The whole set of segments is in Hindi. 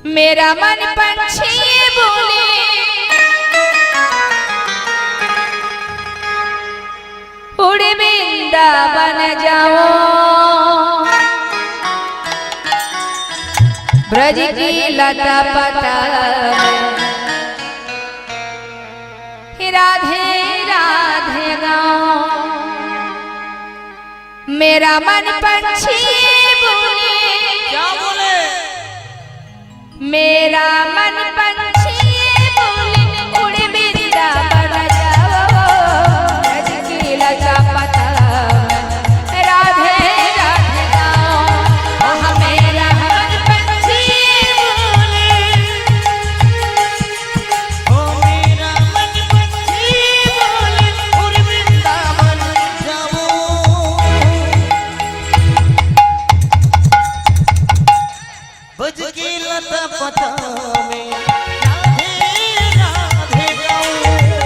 मेरा मन पंछी बोले उड़ वृंदावन जाओ ब्रज की लता पता राधे राधे गाओ। मेरा मन पंछी बोले क्या बोले? मेरा मन पंछी बोले उड़ वृंदावन जाओ ब्रज की लता पता राधे राधे गाओ। मेरा मन पंछी बोले ओ मेरा मन पंछी बोले उड़ वृंदावन जाओ। बज की लता पता में राधे राधे गाओ।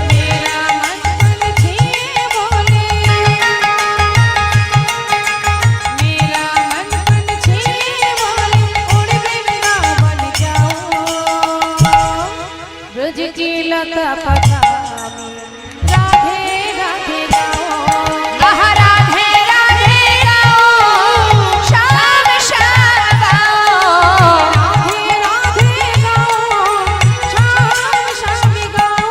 मेरा मन पंछी बोले मेरा मन पंछी बोले उड़ वृंदावन जाओ ब्रज की लता पता राधे राधे गाओ। आहा राधे राधे गाओ शाम शाम गाओ राधे राधे गाओ शाम शाम गाओ।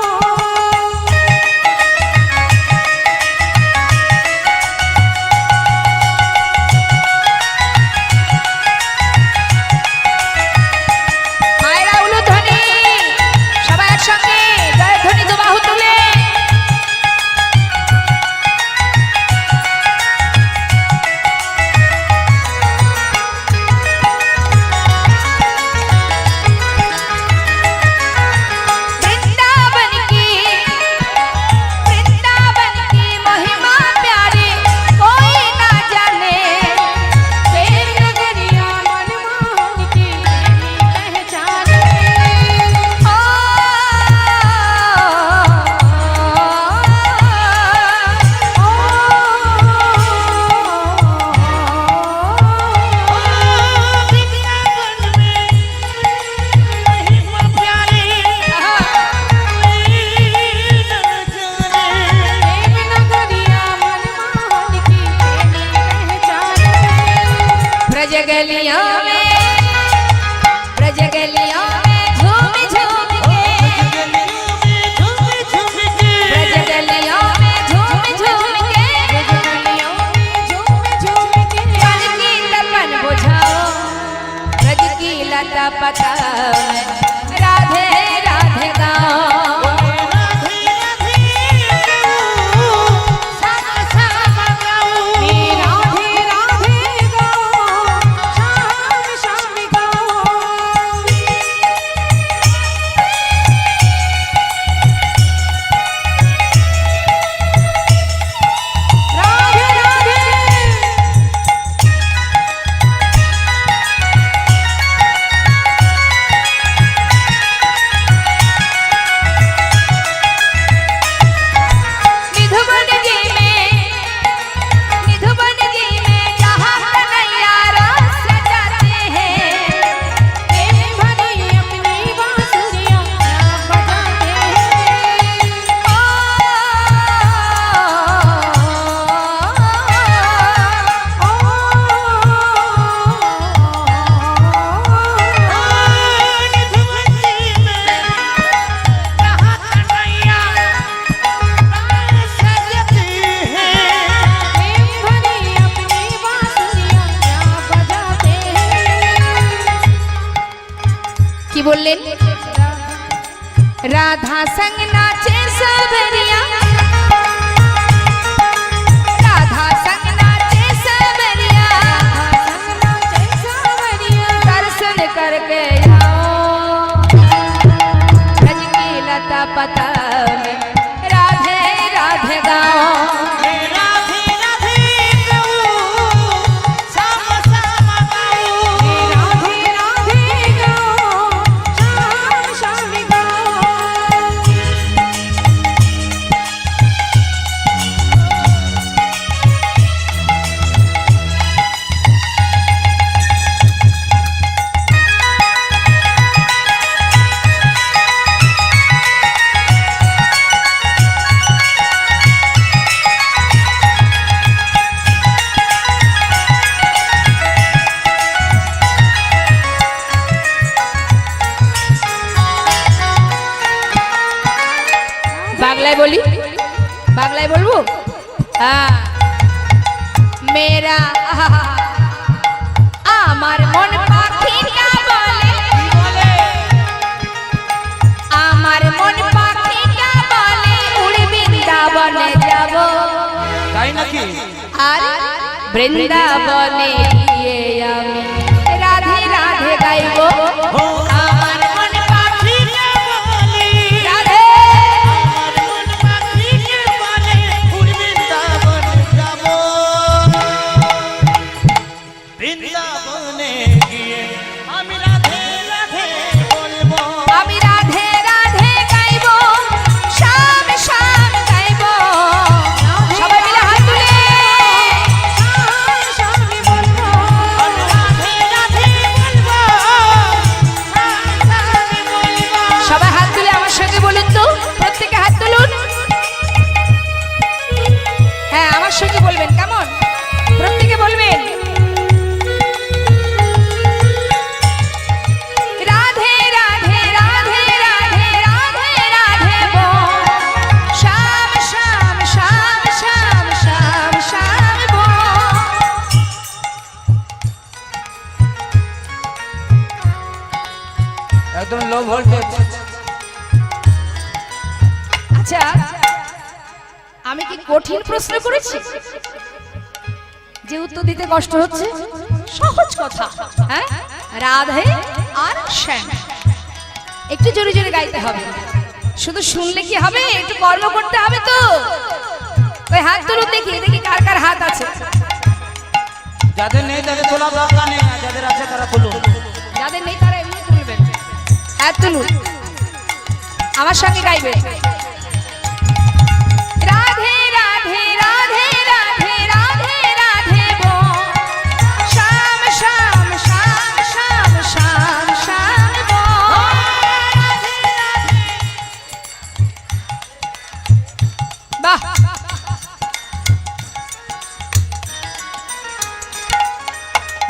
মায়েরা উলুধ্বনি সবাই একসঙ্গে জয়ধ্বনি দু বাহু তুলে वृंदावन की महिमा प्यारी कोई ना जाने प्रेम नगरिया मनमोहन की पहचाने। ओ वृंदावन में महिमा प्यारी प्रेम नगरिया मनमोहन की पहचाने। ब्रज गलियों में झूम झूम के ब्रज गलियों में झूम झूम के मन की तपन बुझाओ ब्रज की लता पता में राधे राधे गाओ। साम साम गाओ राधे राधे गाओ शाम शाम गाओ। राधे राधे निधुवन जी में जहाँ कन्हैया रस जाते हैं प्रेम भरी अपनी बांसुरियाँ बजाते हैं। प्रेम भरी अपनी बांसुरियाँ बजाते हैं। কি বললেন? राधा संग नाचे सबरिया राधा संग नाचे सबरिया दर्शन करके आओ ब्रज की लता पता में राधे राधे गाओ। राधे राधे गाओ साम साम गाओ। राधे राधे गाओ शाम शाम गाओ। বাংলায় বলি, বাংলায় বলবো। হ্যাঁ, মেরা আমার মন পাখিটা বলে, আমার মন পাখিটা বলে উড়ে বৃন্দাবনে যাব। তাই নাকি? আর বৃন্দাবনে গিয়ে আমি রাধে রাধে গাইব। আমার মন পাখিকে বলি, রাধে আমার মন পাখিকে বলে বৃন্দাবনে যাব। বৃন্দাবনে গিয়ে আমি রাধে রাধে বলবো। আমি রাধে রাধে গাইব, শ্যাম শ্যাম গাইব। সবাই মিলে হাত তুলে আমি রাধে রাধে বলবো, রাধে বলবো। সবাই হাত তুলে আমার সঙ্গে বলুন তো, প্রত্যেকে হাত তুলুন। হ্যাঁ, আমার সঙ্গে বলবেন, কেমন? প্রত্যেকে বলবেন রাধে রাধে রাধে রাধে রাধে রাধে বল, শ্যাম শ্যাম শ্যাম শ্যাম শ্যাম শ্যাম বল। একদম লো ভোল্টেজ। আচ্ছা, আমি কি কঠিন প্রশ্ন করেছি যে উত্তর দিতে কষ্ট হচ্ছে? সহজ কথা। হ্যাঁ, রাধে আর শ্যাম, একটু জোরে জোরে গাইতে হবে। শুধু শুনলে কি হবে, একটু কর্ম করতে হবে তো। ওই হাত তুলুন, দেখি দেখি কার কার হাত আছে। যাদের নেই তাদের তোলা দরকার নেই, আর যাদের আছে তারা তুলুন। যাদের নেই তারা এমনি তুলবেন। হাত তুলুন, আমার সঙ্গে গাইবে। রাধে রাধে রাধে রাধে রাধে রাধে বল, শ্যাম শ্যাম শ্যাম শ্যাম শ্যাম শ্যাম বল। বাহ,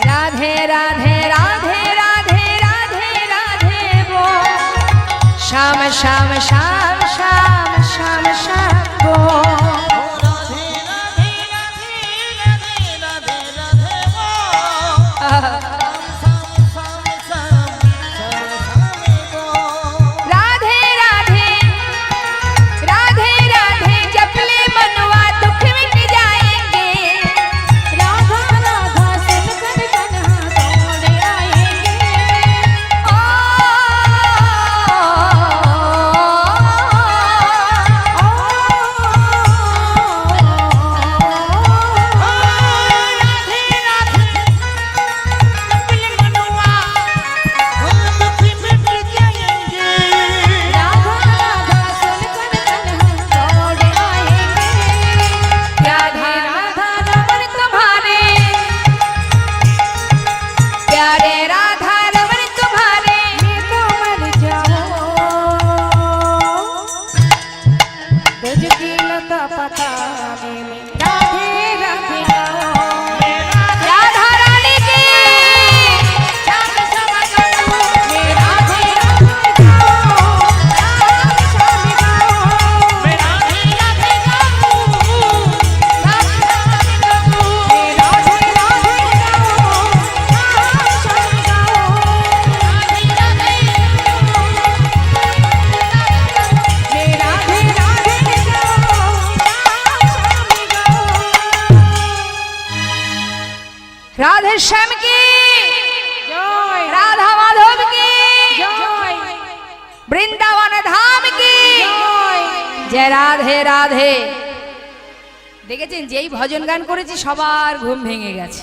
রাধে রাধে রাধে রাধে রাধে রাধে বল, শ্যাম শ্যাম শ্যাম শ্যাম শ্যাম শ্যাম বল। রাধে রাধে রাধে রাধে রাধে রাধে বল। সাম সাম সাম সাম সাম বল। राधे राधे राधे राधे जपले मनवा दुख मिट जाएंगे, राधा राधा सुनकर तन्हा दौड़ आएंगे। ओ राधे राधे अपने मनवा दुख मिट जाएंगे। राधा राधा सुनकर तन्हा दौड़ आएंगे। राधा राधा रमण तुम्हारे, प्यारे राधा रमण तुम्हारे, मैं तो मर जाऊं तुझ की लता पताने में। राधे राधे राधा रानी की श्याम श्याम गाऊं, मैं राधे राधे गाऊं, श्याम श्याम गाऊं, मैं राधे राधे गाऊं, श्याम श्याम गाऊं, मैं राधे राधे गाऊं, श्याम श्याम गाऊं, राधे राधे मैं राधे राधे गाऊं, श्याम श्याम गाऊं। राधे श्याम की जय, राधा माधव की जय, वृंदावन धाम की जय, जय राधे राधे। দেখেছেন, যেই ভজন গান করেছি সবার ঘুম ভেঙে গেছে।